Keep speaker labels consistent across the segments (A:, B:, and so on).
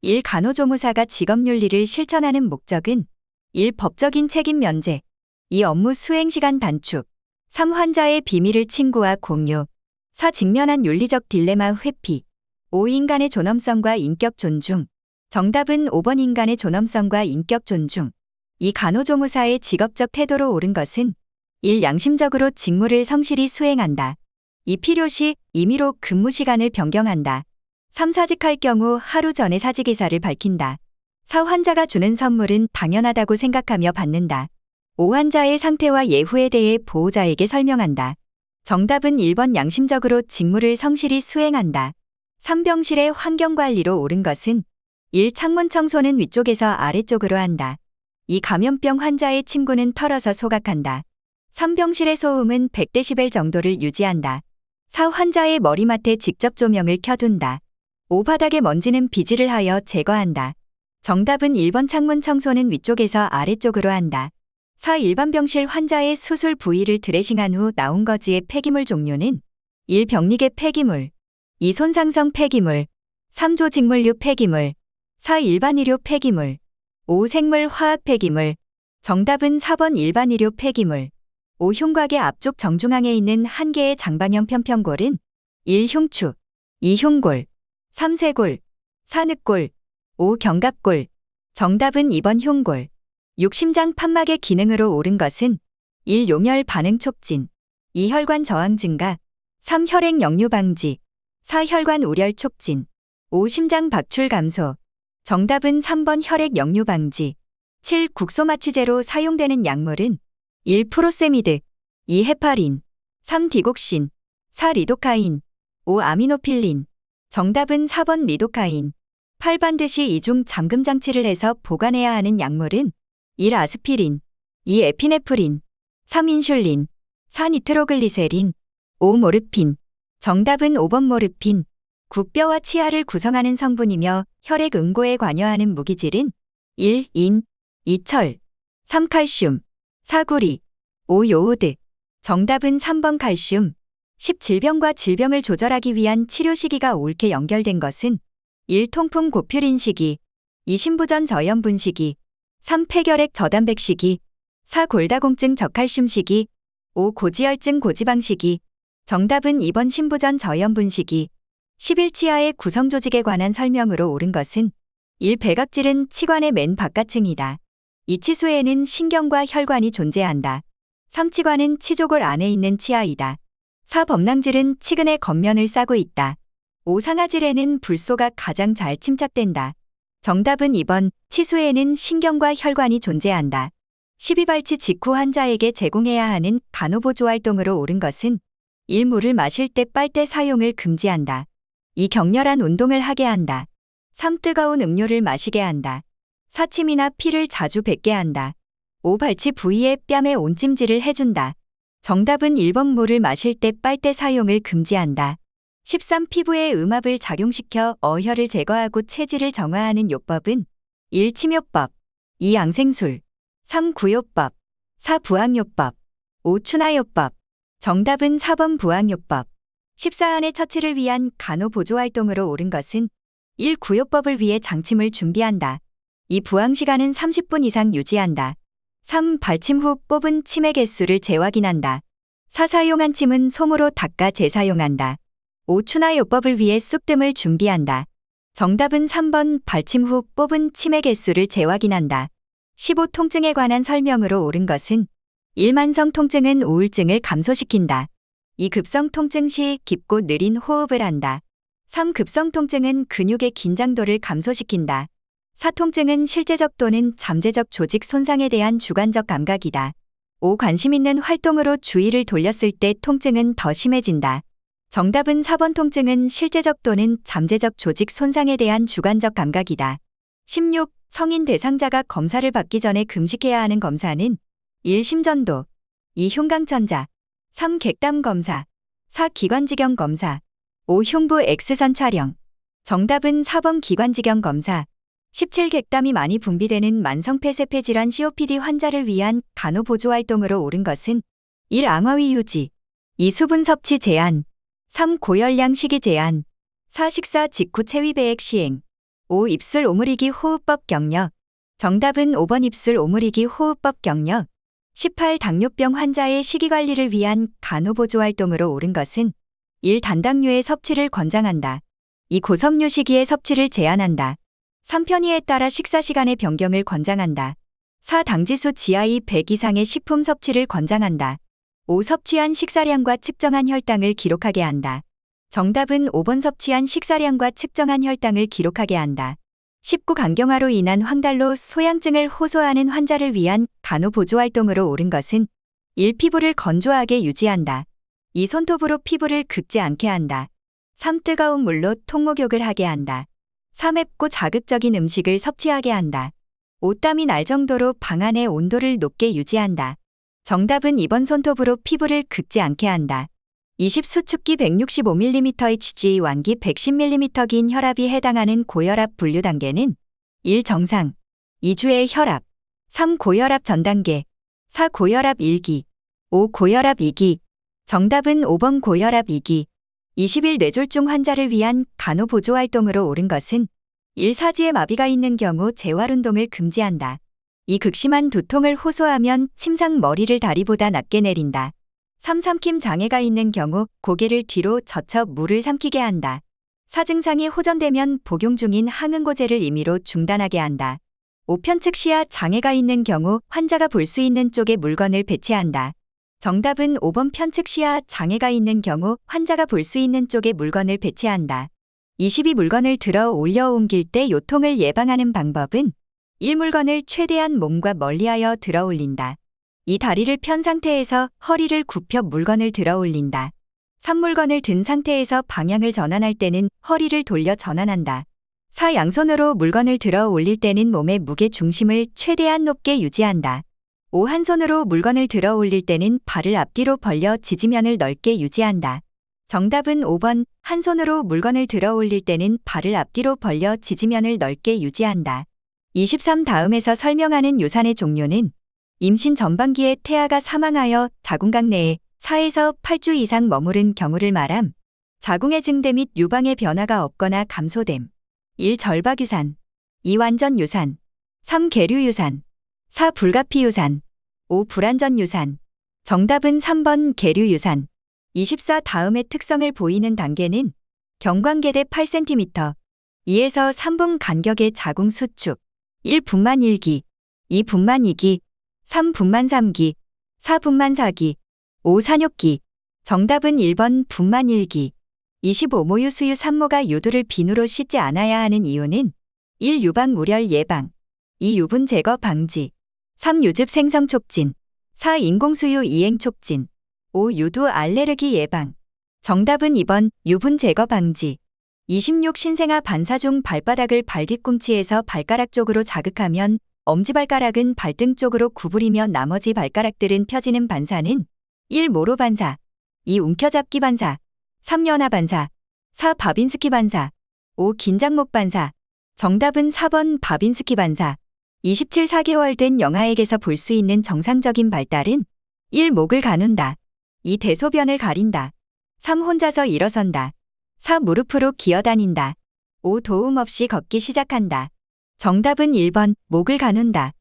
A: 1. 간호조무사가 직업윤리를 실천하는 목적은 1. 법적인 책임 면제 2. 업무 수행시간 단축 3. 환자의 비밀을 친구와 공유 4. 직면한 윤리적 딜레마 회피 5. 인간의 존엄성과 인격 존중 정답은 5번 인간의 존엄성과 인격 존중 2. 간호조무사의 직업적 태도로 옳은 것은 1. 양심적으로 직무를 성실히 수행한다 2. 필요시 임의로 근무 시간을 변경한다 3. 사직할 경우 하루 전에 사직의사를 밝힌다 4. 환자가 주는 선물은 당연하다고 생각하며 받는다 5. 환자의 상태와 예후에 대해 보호자에게 설명한다. 정답은 1번 양심적으로 직무를 성실히 수행한다. 3. 병실의 환경관리로 옳은 것은 1. 창문 청소는 위쪽에서 아래쪽으로 한다. 2. 감염병 환자의 침구는 털어서 소각한다. 3. 병실의 소음은 100dB 정도를 유지한다. 4. 환자의 머리맡에 직접 조명을 켜둔다. 5. 바닥의 먼지는 비질을 하여 제거한다. 정답은 1번 창문 청소는 위쪽에서 아래쪽으로 한다. 4. 일반 병실 환자의 수술 부위를 드레싱한 후 나온 거즈의 폐기물 종류는 1. 병리계 폐기물 2. 손상성 폐기물 3. 조직물류 폐기물 4. 일반 의료 폐기물 5. 생물 화학 폐기물 정답은 4번 일반 의료 폐기물 5. 흉곽의 앞쪽 정중앙에 있는 한 개의 장방형 편평골은 1. 흉추 2. 흉골 3. 쇄골 4. 늑골 5. 견갑골 정답은 2번 흉골 6. 심장 판막의 기능으로 옳은 것은 1. 용혈 반응 촉진 2. 혈관 저항 증가 3. 혈액 역류 방지 4. 혈관 우렬 촉진 5. 심장 박출 감소 정답은 3번 혈액 역류 방지 7. 국소 마취제로 사용되는 약물은 1. 프로세미드 2. 헤파린 3. 디곡신 4. 리도카인 5. 아미노필린 정답은 4번 리도카인 8. 반드시 이중 잠금 장치를 해서 보관해야 하는 약물은 1. 아스피린 2. 에피네프린 3. 인슐린 4. 니트로글리세린 5. 모르핀 정답은 5번 모르핀 9. 뼈와 치아를 구성하는 성분이며 혈액 응고에 관여하는 무기질은 1. 인 2. 철 3. 칼슘 4. 구리 5. 요오드 정답은 3번 칼슘 10. 질병과 질병을 조절하기 위한 치료 시기가 옳게 연결된 것은 1. 통풍 고퓨린 시기 2. 신부전 저염분 시기 3. 폐결핵 저단백 시기 4. 골다공증 저칼슘 시기 5. 고지혈증 고지방 시기 정답은 2번 신부전 저염분 시기 11. 치아의 구성 조직에 관한 설명으로 옳은 것은 1. 백악질은 치관의 맨 바깥층이다. 2. 치수에는 신경과 혈관이 존재한다. 3. 치관은 치조골 안에 있는 치아이다. 4. 범랑질은 치근의 겉면을 싸고 있다. 5. 상아질에는 불소가 가장 잘 침착된다. 정답은 2번 치수에는 신경과 혈관이 존재한다. 12. 발치 직후 환자에게 제공해야 하는 간호보조 활동으로 옳은 것은 1. 물을 마실 때 빨대 사용을 금지한다. 2. 격렬한 운동을 하게 한다. 3. 뜨거운 음료를 마시게 한다. 4. 침이나 피를 자주 뱉게 한다. 5. 발치 부위에 뺨에 온찜질을 해준다. 정답은 1번 물을 마실 때 빨대 사용을 금지한다. 13. 피부에 음압을 작용시켜 어혈을 제거하고 체질을 정화하는 요법은 1. 침요법 2. 양생술 3. 구요법 4. 부항요법 5. 추나요법 정답은 4번 부항요법 14. 안의 처치를 위한 간호보조활동으로 옳은 것은 1. 구요법을 위해 장침을 준비한다. 2. 부항시간은 30분 이상 유지한다. 3. 발침 후 뽑은 침의 개수를 재확인한다. 4. 사용한 침은 솜으로 닦아 재사용한다. 5. 추나요법을 위해 쑥뜸을 준비한다. 정답은 3번 발침 후 뽑은 침의 개수를 재확인한다. 15. 통증에 관한 설명으로 옳은 것은 1. 만성 통증은 우울증을 감소시킨다. 2. 급성 통증 시 깊고 느린 호흡을 한다. 3. 급성 통증은 근육의 긴장도를 감소시킨다. 4. 통증은 실제적 또는 잠재적 조직 손상에 대한 주관적 감각이다. 5. 관심 있는 활동으로 주의를 돌렸을 때 통증은 더 심해진다. 정답은 4번 통증은 실제적 또는 잠재적 조직 손상에 대한 주관적 감각이다. 16. 성인 대상자가 검사를 받기 전에 금식해야 하는 검사는 1. 심전도 2. 흉강천자 3. 객담 검사 4. 기관지경 검사 5. 흉부 X선 촬영 정답은 4번 기관지경 검사 17. 객담이 많이 분비되는 만성폐쇄폐 질환 COPD 환자를 위한 간호보조활동으로 옳은 것은 1. 앙화위 유지 2. 수분 섭취 제한 3. 고열량 식이 제한 4. 식사 직후 체위배액 시행 5. 입술 오므리기 호흡법 경력. 정답은 5번 입술 오므리기 호흡법 경력. 18. 당뇨병 환자의 식이관리를 위한 간호보조 활동으로 옳은 것은 1. 단당류의 섭취를 권장한다. 2. 고섬유 식이의 섭취를 제한한다. 3. 편의에 따라 식사 시간의 변경을 권장한다. 4. 당지수 GI 100 이상의 식품 섭취를 권장한다. 5. 섭취한 식사량과 측정한 혈당을 기록하게 한다. 정답은 5번 섭취한 식사량과 측정한 혈당을 기록하게 한다. 19. 간경화로 인한 황달로 소양증을 호소하는 환자를 위한 간호보조 활동으로 옳은 것은 1. 피부를 건조하게 유지한다. 2. 손톱으로 피부를 긁지 않게 한다. 3. 뜨거운 물로 통목욕을 하게 한다. 4. 맵고 자극적인 음식을 섭취하게 한다. 5. 땀이 날 정도로 방 안의 온도를 높게 유지한다. 정답은 2번 손톱으로 피부를 긁지 않게 한다. 20. 수축기 165mm HG 완기 110mm 긴 혈압이 해당하는 고혈압 분류 단계는 1. 정상, 2주의 혈압, 3. 고혈압 전 단계, 4. 고혈압 1기, 5. 고혈압 2기. 정답은 5번 고혈압 2기. 21. 뇌졸중 환자를 위한 간호보조 활동으로 옳은 것은 1. 사지에 마비가 있는 경우 재활운동을 금지한다. 2. 극심한 두통을 호소하면 침상 머리를 다리보다 낮게 내린다. 3. 삼킴 장애가 있는 경우 고개를 뒤로 젖혀 물을 삼키게 한다. 4. 증상이 호전되면 복용 중인 항응고제를 임의로 중단하게 한다. 5. 편측 시야 장애가 있는 경우 환자가 볼 수 있는 쪽에 물건을 배치한다. 정답은 5번 편측 시야 장애가 있는 경우 환자가 볼 수 있는 쪽에 물건을 배치한다. 22. 물건을 들어 올려 옮길 때 요통을 예방하는 방법은 1. 물건을 최대한 몸과 멀리하여 들어 올린다. 2. 다리를 편 상태에서 허리를 굽혀 물건을 들어 올린다. 3. 물건을 든 상태에서 방향을 전환할 때는 허리를 돌려 전환한다. 4. 양손으로 물건을 들어 올릴 때는 몸의 무게 중심을 최대한 높게 유지한다. 5. 한 손으로 물건을 들어 올릴 때는 발을 앞뒤로 벌려 지지면을 넓게 유지한다. 정답은 5번 한 손으로 물건을 들어 올릴 때는 발을 앞뒤로 벌려 지지면을 넓게 유지한다. 23. 다음에서 설명하는 유산의 종류는 임신 전반기에 태아가 사망하여 자궁각 내에 4에서 8주 이상 머무른 경우를 말함. 자궁의 증대 및 유방의 변화가 없거나 감소됨. 1. 절박유산, 2. 완전유산, 3. 계류유산, 4. 불가피유산, 5. 불완전유산. 정답은 3번 계류유산. 24. 다음의 특성을 보이는 단계는 경관계대 8cm, 2에서 3분 간격의 자궁 수축, 1. 분만 1기, 2. 분만 2기, 3. 분만 3기, 4. 분만 4기, 5. 산욕기. 정답은 1번 분만 1기. 25. 모유 수유 산모가 유두를 비누로 씻지 않아야 하는 이유는 1. 유방 물열 예방, 2. 유분 제거 방지, 3. 유즙 생성 촉진, 4. 인공수유 이행 촉진, 5. 유두 알레르기 예방. 정답은 2번 유분 제거 방지. 26. 신생아 반사 중 발바닥을 발뒤꿈치에서 발가락 쪽으로 자극하면 엄지발가락은 발등 쪽으로 구부리며 나머지 발가락들은 펴지는 반사는 1. 모로 반사, 2. 움켜잡기 반사, 3. 연하 반사, 4. 바빈스키 반사, 5. 긴장목 반사. 정답은 4번 바빈스키 반사. 27. 4개월 된 영아에게서 볼 수 있는 정상적인 발달은 1. 목을 가눈다, 2. 대소변을 가린다, 3. 혼자서 일어선다, 4. 무릎으로 기어다닌다, 5. 도움 없이 걷기 시작한다. 정답은 1번 목을 가눈다.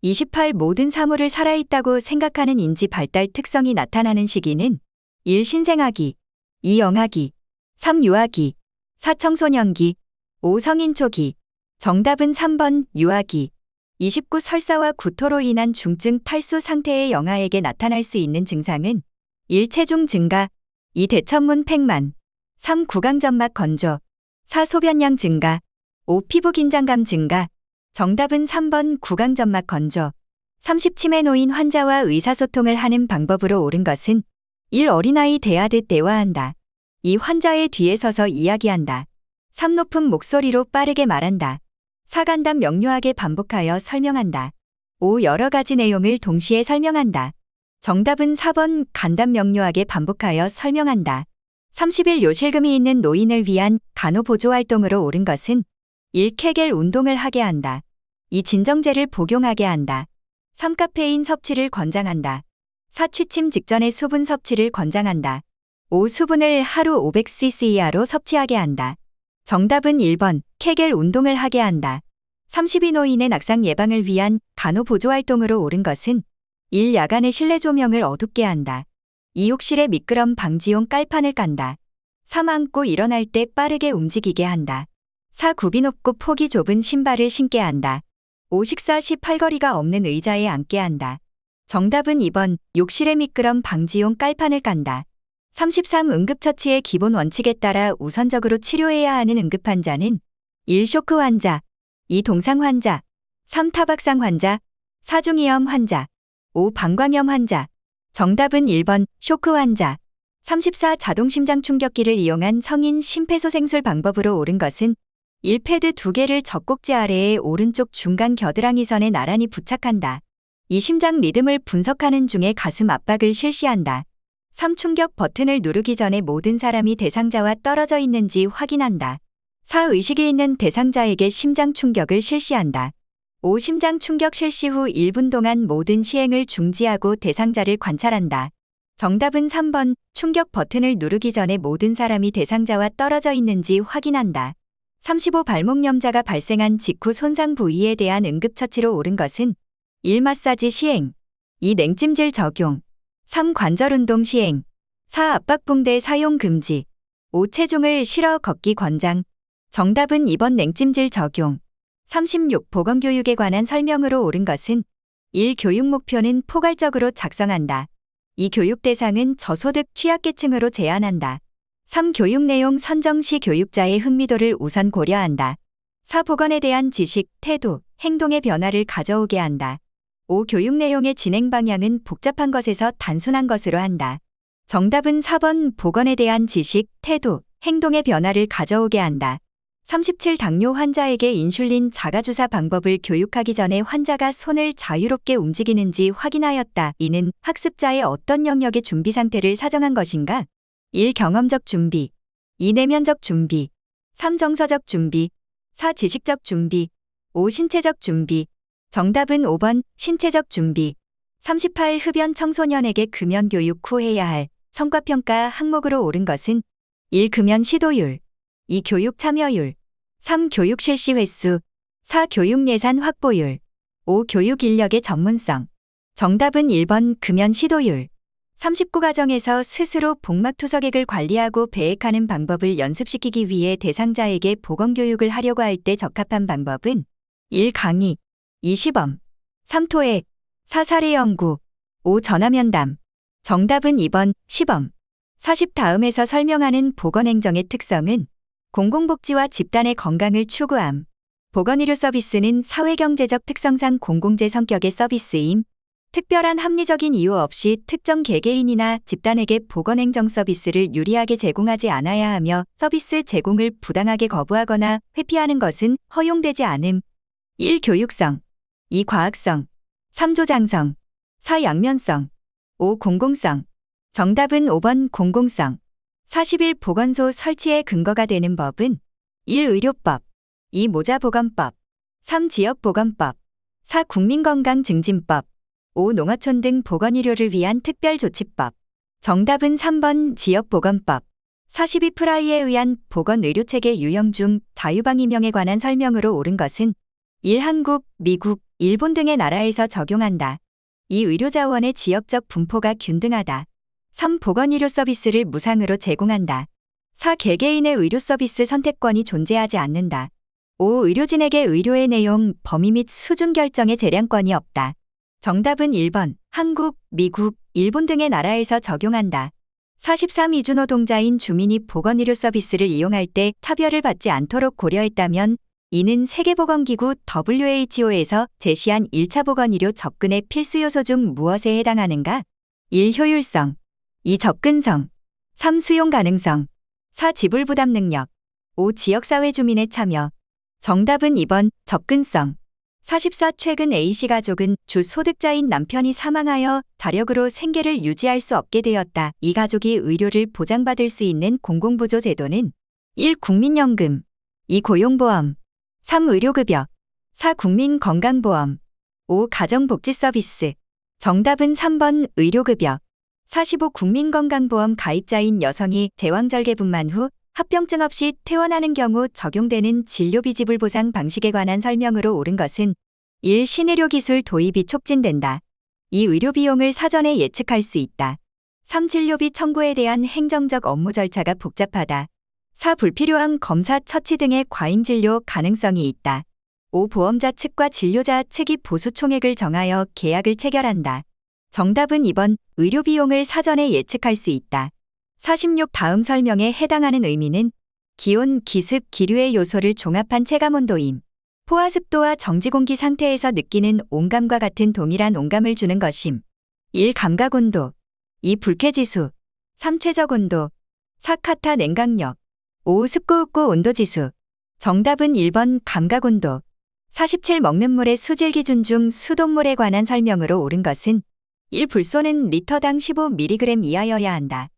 A: 28. 모든 사물을 살아있다고 생각하는 인지 발달 특성이 나타나는 시기는 1. 신생아기, 2. 영아기, 3. 유아기, 4. 청소년기, 5. 성인 초기. 정답은 3번 유아기. 29. 설사와 구토로 인한 중증 탈수 상태의 영아에게 나타날 수 있는 증상은 1. 체중 증가, 2. 대천문 팽만, 3. 구강점막 건조, 4. 소변량 증가, 5. 피부 긴장감 증가. 정답은 3번 구강점막 건조. 30. 치매 노인 환자와 의사소통을 하는 방법으로 옳은 것은 1. 어린아이 대하듯 대화한다, 2. 환자의 뒤에 서서 이야기한다, 3. 높은 목소리로 빠르게 말한다, 4. 간단 명료하게 반복하여 설명한다, 5. 여러 가지 내용을 동시에 설명한다. 정답은 4번 간단 명료하게 반복하여 설명한다. 30일 요실금이 있는 노인을 위한 간호보조 활동으로 옳은 것은 1. 케겔 운동을 하게 한다, 2. 진정제를 복용하게 한다, 3. 카페인 섭취를 권장한다, 4. 취침 직전에 수분 섭취를 권장한다, 5. 수분을 하루 500cc 이하로 섭취하게 한다. 정답은 1번, 케겔 운동을 하게 한다. 32 노인의 낙상 예방을 위한 간호보조활동으로 옳은 것은 1. 야간에 실내 조명을 어둡게 한다. 2. 욕실에 미끄럼 방지용 깔판을 깐다. 3. 앉고 일어날 때 빠르게 움직이게 한다. 4. 굽이 높고 폭이 좁은 신발을 신게 한다. 5. 식사 시 팔걸이가 없는 의자에 앉게 한다. 정답은 2번, 욕실에 미끄럼 방지용 깔판을 깐다. 33. 응급처치의 기본 원칙에 따라 우선적으로 치료해야 하는 응급환자는 1. 쇼크 환자, 2. 동상 환자, 3. 타박상 환자, 4. 중이염 환자, 5. 방광염 환자. 정답은 1번, 쇼크 환자. 34. 자동심장 충격기를 이용한 성인 심폐소생술 방법으로 옳은 것은 1. 패드 2개를 젖꼭지 아래에 오른쪽 중간 겨드랑이 선에 나란히 부착한다. 2. 심장 리듬을 분석하는 중에 가슴 압박을 실시한다. 3. 충격 버튼을 누르기 전에 모든 사람이 대상자와 떨어져 있는지 확인한다. 4. 의식이 있는 대상자에게 심장 충격을 실시한다. 5. 심장 충격 실시 후 1분 동안 모든 시행을 중지하고 대상자를 관찰한다. 정답은 3번, 충격 버튼을 누르기 전에 모든 사람이 대상자와 떨어져 있는지 확인한다. 35. 발목염자가 발생한 직후 손상 부위에 대한 응급처치로 옳은 것은 1. 마사지 시행, 2. 냉찜질 적용, 3. 관절운동 시행, 4. 압박붕대 사용 금지, 5. 체중을 실어 걷기 권장. 정답은 2번 냉찜질 적용. 36. 보건교육에 관한 설명으로 옳은 것은 1. 교육 목표는 포괄적으로 작성한다. 2. 교육 대상은 저소득 취약계층으로 제한한다. 3. 교육 내용 선정 시 교육자의 흥미도를 우선 고려한다. 4. 보건에 대한 지식, 태도, 행동의 변화를 가져오게 한다. 5. 교육 내용의 진행 방향은 복잡한 것에서 단순한 것으로 한다. 정답은 4번, 보건에 대한 지식, 태도, 행동의 변화를 가져오게 한다. 37. 당뇨 환자에게 인슐린 자가주사 방법을 교육하기 전에 환자가 손을 자유롭게 움직이는지 확인하였다. 이는 학습자의 어떤 영역의 준비 상태를 사정한 것인가? 1. 경험적 준비, 2. 내면적 준비, 3. 정서적 준비, 4. 지식적 준비, 5. 신체적 준비. 정답은 5번, 신체적 준비. 38. 흡연 청소년에게 금연 교육 후 해야 할 성과평가 항목으로 옳은 것은 1. 금연 시도율, 2. 교육 참여율, 3. 교육 실시 횟수, 4. 교육 예산 확보율, 5. 교육 인력의 전문성. 정답은 1번, 금연 시도율. 39. 가정에서 스스로 복막투석액을 관리하고 배액하는 방법을 연습시키기 위해 대상자에게 보건교육을 하려고 할 때 적합한 방법은 1. 강의, 2. 시범, 3. 토액, 4. 사례 연구, 5. 전화면담. 정답은 2번, 시범. 40. 다음에서 설명하는 보건행정의 특성은 공공복지와 집단의 건강을 추구함. 보건의료 서비스는 사회경제적 특성상 공공재 성격의 서비스임. 특별한 합리적인 이유 없이 특정 개개인이나 집단에게 보건행정 서비스를 유리하게 제공하지 않아야 하며 서비스 제공을 부당하게 거부하거나 회피하는 것은 허용되지 않음. 1. 교육성, 2. 과학성, 3. 조장성, 4. 양면성, 5. 공공성. 정답은 5번, 공공성. 41. 보건소 설치의 근거가 되는 법은 1. 의료법, 2. 모자보건법, 3. 지역보건법, 4. 국민건강증진법, 5. 농어촌 등 보건의료를 위한 특별조치법. 정답은 3번, 지역보건법. 42. 프라이에 의한 보건의료체계 유형 중 자유방위명에 관한 설명으로 옳은 것은 1. 한국, 미국, 일본 등의 나라에서 적용한다. 2. 의료자원의 지역적 분포가 균등하다. 3. 보건의료 서비스를 무상으로 제공한다. 4. 개개인의 의료 서비스 선택권이 존재하지 않는다. 5. 의료진에게 의료의 내용, 범위 및 수준 결정의 재량권이 없다. 정답은 1번, 한국, 미국, 일본 등의 나라에서 적용한다. 43. 이주노동자인 주민이 보건의료 서비스를 이용할 때 차별을 받지 않도록 고려했다면 이는 세계보건기구 WHO에서 제시한 1차 보건의료 접근의 필수 요소 중 무엇에 해당하는가? 1. 효율성, 2. 접근성, 3. 수용 가능성, 4. 지불 부담 능력, 5. 지역사회 주민의 참여. 정답은 2번, 접근성. 44. 최근 A씨 가족은 주 소득자인 남편이 사망하여 자력으로 생계를 유지할 수 없게 되었다. 이 가족이 의료를 보장받을 수 있는 공공부조 제도는 1. 국민연금, 2. 고용보험, 3. 의료급여, 4. 국민건강보험, 5. 가정복지서비스. 정답은 3번, 의료급여. 45. 국민건강보험 가입자인 여성이 제왕절개분만 후 합병증 없이 퇴원하는 경우 적용되는 진료비지불 보상 방식에 관한 설명으로 옳은 것은 1. 신의료 기술 도입이 촉진된다. 2. 의료 비용을 사전에 예측할 수 있다. 3. 진료비 청구에 대한 행정적 업무 절차가 복잡하다. 4. 불필요한 검사 처치 등의 과잉 진료 가능성이 있다. 5. 보험자 측과 진료자 측이 보수 총액을 정하여 계약을 체결한다. 정답은 2번 의료 비용을 사전에 예측할 수 있다. 46. 다음 설명에 해당하는 의미는 기온, 기습, 기류의 요소를 종합한 체감온도임. 포화습도와 정지공기 상태에서 느끼는 온감과 같은 동일한 온감을 주는 것임. 1. 감각온도. 2. 불쾌지수. 3. 최적온도. 4. 카타 냉각력. 5. 습고흡고 온도지수. 정답은 1번 감각온도. 47. 먹는 물의 수질 기준 중 수돗물에 관한 설명으로 옳은 것은 1. 불소는 리터당 15mg 이하여야 한다.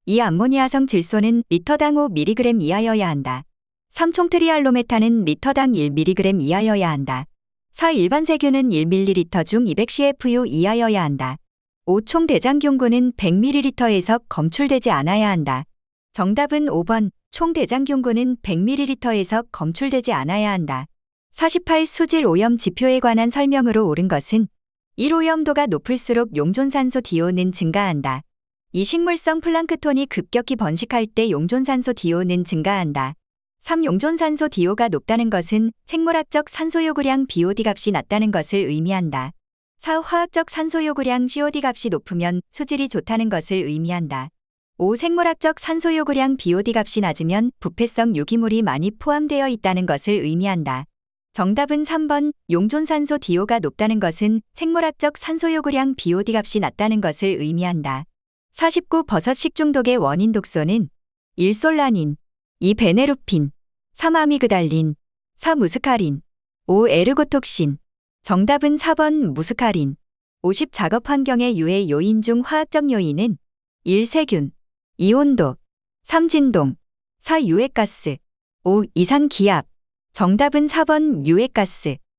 A: 2. 암모니아성 질소는 리터당 5mg 이하여야 한다. 3. 총트리알로메탄은 리터당 1mg 이하여야 한다. 4. 일반 세균은 1ml 중 200cfu 이하여야 한다. 5. 총대장균군은 100ml에서 검출되지 않아야 한다. 정답은 5번 총대장균군은 100ml에서 검출되지 않아야 한다. 48. 수질 오염 지표에 관한 설명으로 옳은 것은 1. 오염도가 높을수록 용존산소 DO는 증가한다. 2. 식물성 플랑크톤이 급격히 번식할 때 용존산소 DO는 증가한다. 3. 용존산소 DO가 높다는 것은 생물학적 산소요구량 BOD 값이 낮다는 것을 의미한다. 4. 화학적 산소요구량 COD 값이 높으면 수질이 좋다는 것을 의미한다. 5. 생물학적 산소요구량 BOD 값이 낮으면 부패성 유기물이 많이 포함되어 있다는 것을 의미한다. 정답은 3번 용존산소 DO가 높다는 것은 생물학적 산소요구량 BOD 값이 낮다는 것을 의미한다. 49. 버섯 식중독의 원인 독소는 1. 솔라닌, 2. 베네루핀, 3. 아미그달린, 4. 무스카린, 5. 에르고톡신. 정답은 4번 무스카린. 50. 작업 환경의 유해 요인 중 화학적 요인은 1. 세균, 2. 온도, 3. 진동, 4. 유해가스, 5. 이상 기압. 정답은 4번 유해가스.